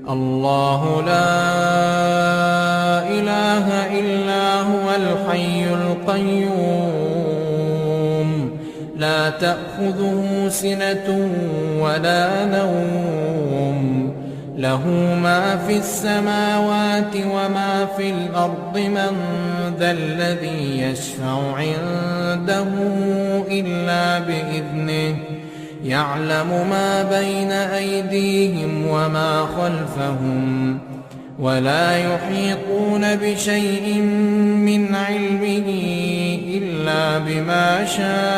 الله لا إله إلا هو الحي القيوم لا تأخذه سنة ولا نوم له ما في السماوات وما في الأرض من ذا الذي يشفع عنده إلا بإذنه يعلم ما بين أيديهم وما خلفهم ولا يحيطون بشيء من علمه إلا بما شاء